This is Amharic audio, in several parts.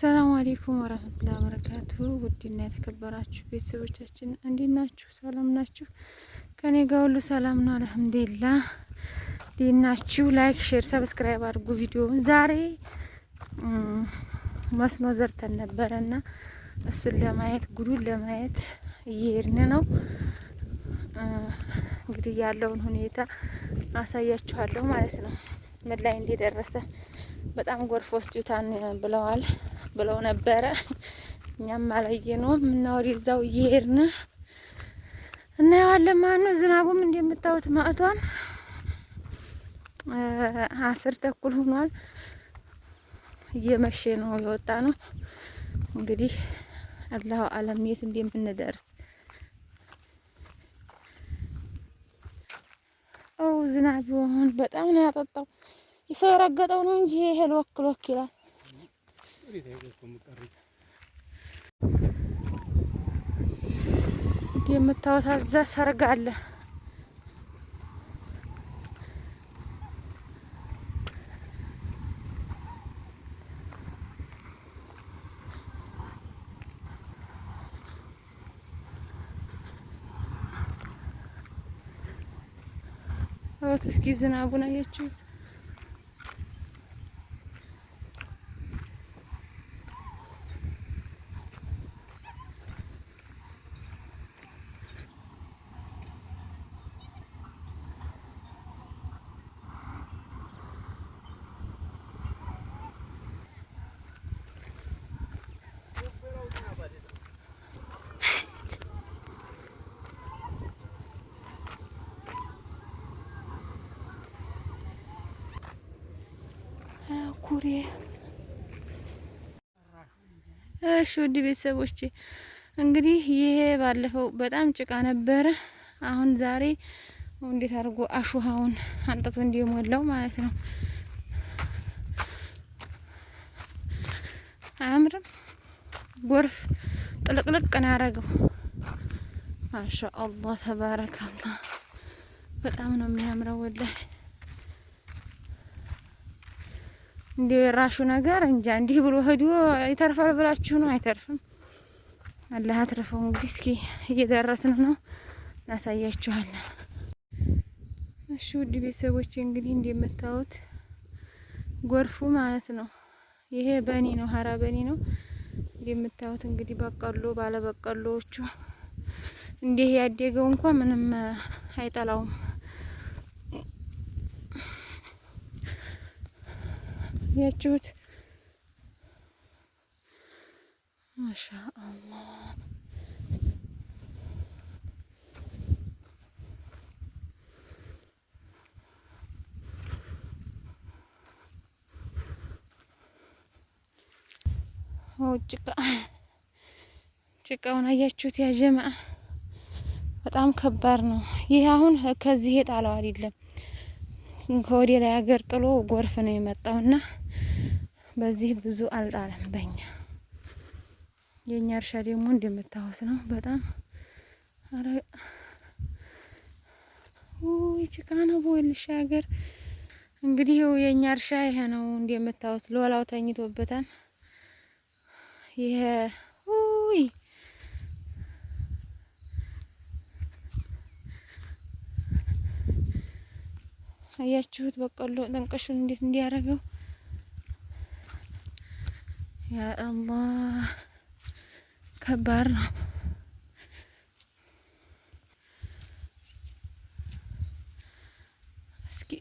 ሰላም አለይኩም ወራህመቱላሂ ወበረካቱ። ውድና የተከበራችሁ ቤተሰቦቻችን እንዴት ናችሁ? ሰላም ናችሁ? ከኔ ጋር ሁሉ ሰላም ነው አልሐምዱሊላህ። እንዴት ናችሁ? ላይክ፣ ሼር፣ ሰብስክራይብ አድርጉ ቪዲዮውን። ዛሬ መስኖ ዘርተን ነበረና እሱን ለማየት ጉዱን ለማየት እየሄድን ነው። እንግዲህ ያለውን ሁኔታ አሳያችኋለሁ ማለት ነው። ምን ላይ እንደደረሰ በጣም ጎርፍ ወስዱታን ብለው ነበረ። እኛም አላየነውም እና ወደዛው እየሄድን እናየዋለን ማለት ነው። ዝናቡም እንደምታዩት ማዕቷን 10 ተኩል ሆኗል። እየመሸ ነው የወጣ ነው። እንግዲህ አላሁ አለም የት እንደምንደርስ። ዝናብ ቢሆን በጣም ነው ያጠጣው። የሰው የረገጠው ነው እንጂ እህል ወክ ይላል። የምታዩት እዛ ሰርግ አለ። እስኪ ዝናቡን አያችሁ? ኩሬ እሺ፣ ውድ ቤተሰቦቼ እንግዲህ ይሄ ባለፈው በጣም ጭቃ ነበረ። አሁን ዛሬ እንዴት አድርጎ አሹሃውን አንጥቶ እንደሞላው ማለት ነው። አያምርም? ጎርፍ ጥልቅልቅ ነው ያደረገው። ማሻአላህ ተባረካላህ። በጣም ነው የሚያምረው ወላሂ። እንዲህ የራሹ ነገር እንጃ እንዲህ ብሎ ሄዶ ይተርፋል ብላችሁ ነው? አይተርፍም። አላህ አትረፈው። እንግዲህ እስኪ እየደረስን ነው፣ እናሳያችኋለን። እሺ ውድ ቤተሰቦቼ እንግዲህ እንደምታዩት ጎርፉ ማለት ነው። ይሄ በኒ ነው፣ ሀራ በኒ ነው እንደምታዩት። እንግዲህ በቀሎ ባለበቀሎቹ እንዲህ ያደገው እንኳን ምንም አይጠላውም። ያችሁት ማሻአላህ ጭቃውን አያችሁት? ያ ጀማዓ በጣም ከባድ ነው። ይህ አሁን ከዚህ የጣለው አይደለም፣ ከወደ ላይ ሀገር ጥሎ ጎርፍ ነው የመጣውና በዚህ ብዙ አልጣለም። በእኛ የኛ እርሻ ደግሞ እንደምታዩት ነው። በጣም አረ ጭቃ ነው በወልሽ ሀገር። እንግዲህ የኛ እርሻ ይሄ ነው እንደምታዩት። ሎላው ተኝቶበታል። ይሄ አያችሁት? በቀሎ ጠንቀሹን እንዴት እንዲያደርገው ያ አላህ ከባድ ነው። እስኪ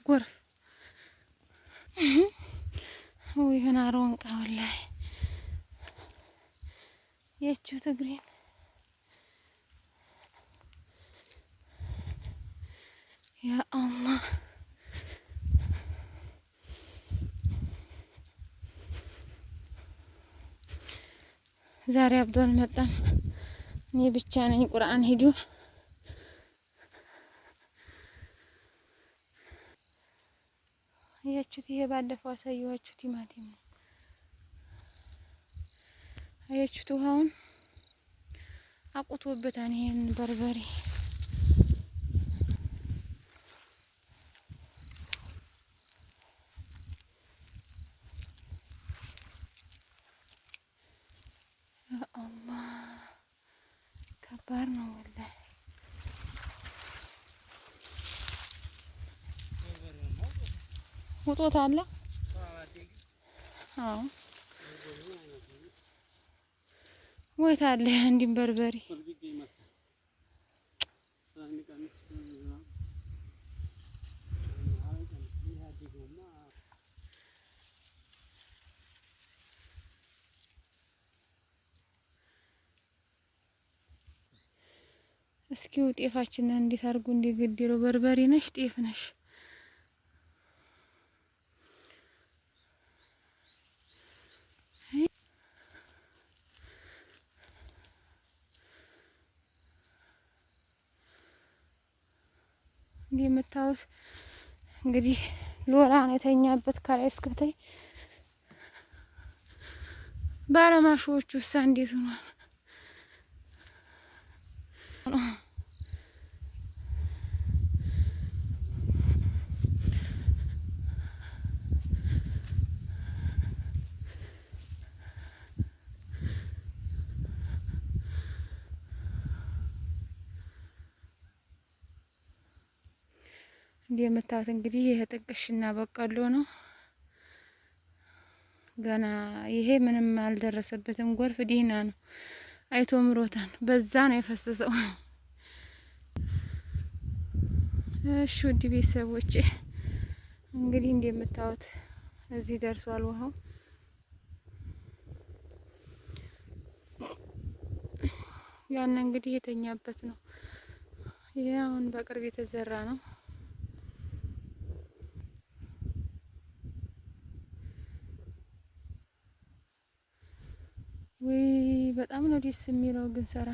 ጎርፍ ይሁን አሮንቃ ወላሂ የችው ትግሬን ያ አላህ ዛሬ አብዶን መጣን። እኔ ብቻ ነኝ። ቁርአን ሂዱ አያችሁት? ይሄ ባለፈው አሳየኋችሁ ቲማቲም ነው። አያችሁት? ውሃውን አቁቶበታን ይሄን በርበሬ አላህ ከባድ ነው ወላሂ። ውጦት አለ። አዎ ወይት አለ እንዲም በርበሬ እስኪ ጤፋችንን እንዴት አድርጉ እንደገደለው። በርበሬ ነሽ ጤፍ ነሽ? እንደምታዩት እንግዲህ ሎራ ነው የተኛበት ከላይ እስከታይ። ባለማሾቹ እሳ እንዴት ሆኗል? እንደምታዩት እንግዲህ ይሄ ጥቅሽና በቀሎ ነው። ገና ይሄ ምንም አልደረሰበትም። ጎርፍ ዲና ነው አይቶ ምሮታን በዛ ነው የፈሰሰው። እሺ ውድ ቤተሰቦቼ እንግዲህ እንደምታዩት እዚህ ደርሷል ውሃው። ያን እንግዲህ የተኛበት ነው። ይሄ አሁን በቅርብ የተዘራ ነው። ወይ በጣም ነው ደስ የሚለው። ግን ሰራ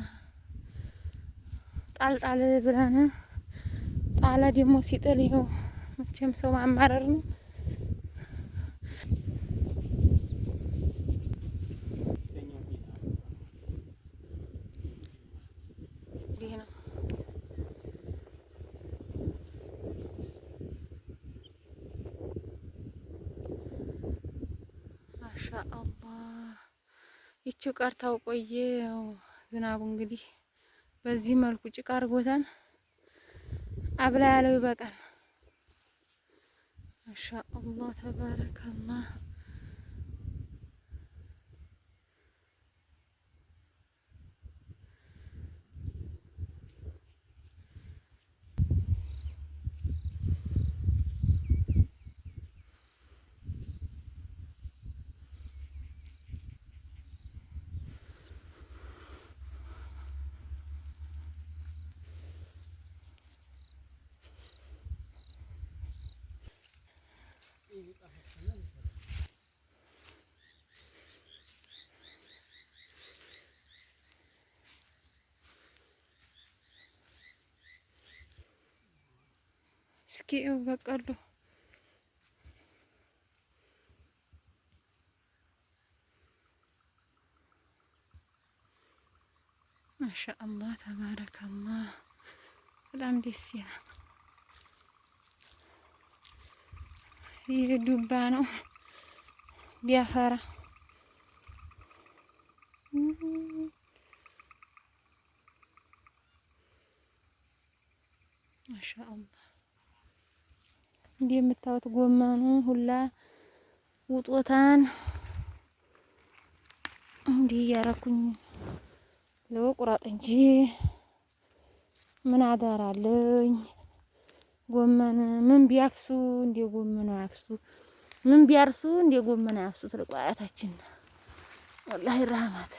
ጣልጣል ብለን ጣለ ደግሞ ሲጥል ይኸው መቼም ሰው ማማረር ነው። ይሄ ነው ማሻአላህ። ይቺው ቀርታው ቆየ። ያው ዝናቡ እንግዲህ በዚህ መልኩ ጭቃ አርጎታል። አብላ ያለው ይበቃል። ማሻአላህ ተባረከላህ። እስኪ በቀሉ ማሻአላህ ተባረከላህ። በጣም ደስ ይላል። ይህ ዱባ ነው ቢያፈራ ማሻአላህ። እንዲህ የምታዩት ጎመኑ ሁላ ውጦታን እንዲህ እያረኩኝ ለቁራጥ እንጂ ምን አዳር አለኝ። ጎመን ምን ቢያፍሱ እንደ ጎመን አያፍሱ፣ ምን ቢያርሱ እንደ ጎመን አያፍሱ። ትልቁ አያታችን ወላሂ ረህመት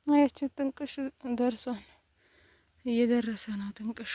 አያችሁ ጥንቅሹ ደርሷል። እየደረሰ ነው ጥንቅሹ።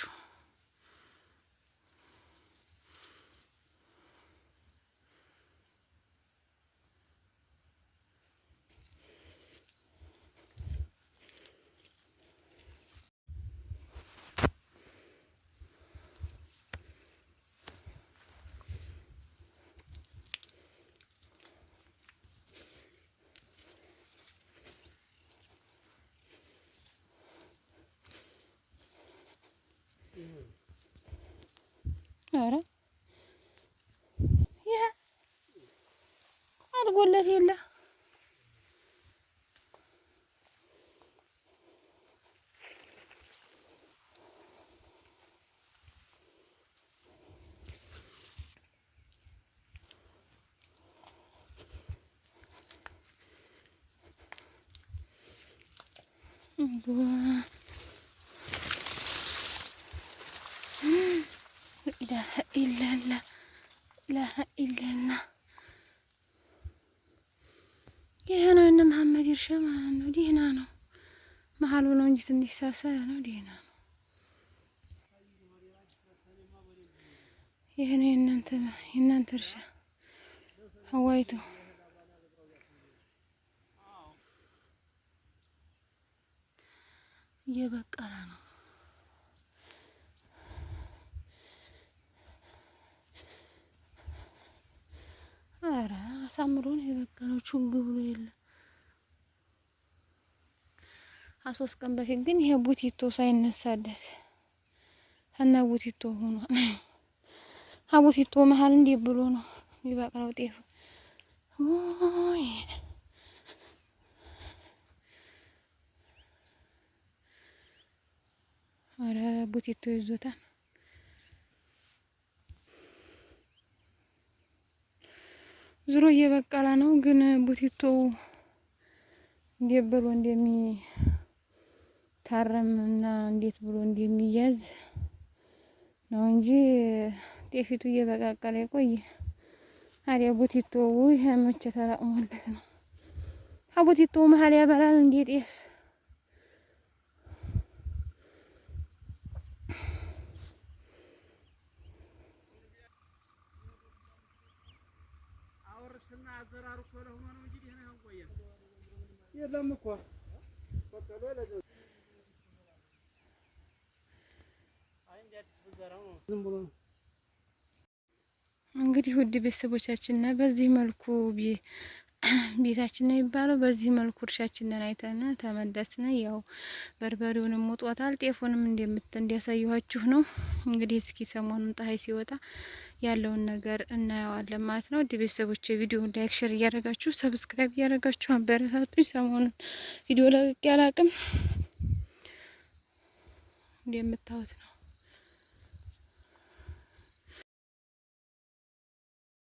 ኧረ ይሄ አድጎለት የለ ኢላሀ ኢለላህ ኢላሀ ኢለላህ። ይሄ ነው እነ መሐመድ እርሻ ማለት ነው። ደህና ነው መሀሉ ነው እንጂ ትንሽ ሳሳ ነው። ደህና ነው። ይሄ ነው የእናንተ እርሻ ሀዋይቱ እየበቀለ ነው። ኧረ አሳምሮ ነው የበቀለው። ቹግ ብሎ የለ 3 ቀን በፊት ግን ይሄ ቡቲቶ ሳይነሳለት እና ቡቲቶ ሆኗል። ቡቲቶ መሀል እንዲህ ብሎ ነው የሚበቅለው ጤፍ። ወይ ኧረ ቡቲቶ ይዞታል። ዙሮ እየበቀለ ነው። ግን ቡቲቶ እንዴት ብሎ እንደሚታረም እና እንዴት ብሎ እንደሚያዝ ነው እንጂ ጤፊቱ እየበቃቀለ የቆየ አሪያ ቡቲቶ ይሄ መቼ ተላቅሞለት ነው። ቡቲቶ መሀል ያበላል እንዴ ጤፍ። እንግዲህ ውድ ቤተሰቦቻችን በዚህ መልኩ ቤታችን ነው የሚባለው። በዚህ መልኩ እርሻችንን አይተን ተመለስን። ያው በርበሬውንም ውጦታል፣ ጤፉንም እንዲያሳየኋችሁ ነው። እንግዲህ እስኪ ሰሞኑን ፀሐይ ሲወጣ ያለውን ነገር እናየዋለን ማለት ነው። ውድ ቤተሰቦች ቪዲዮውን ላይክ፣ ሼር እያደረጋችሁ ሰብስክራይብ እያደረጋችሁ አበረታቱኝ። ሰሞኑን ቪዲዮ ለቅቄ አላቅም እንደምታዩት ነው።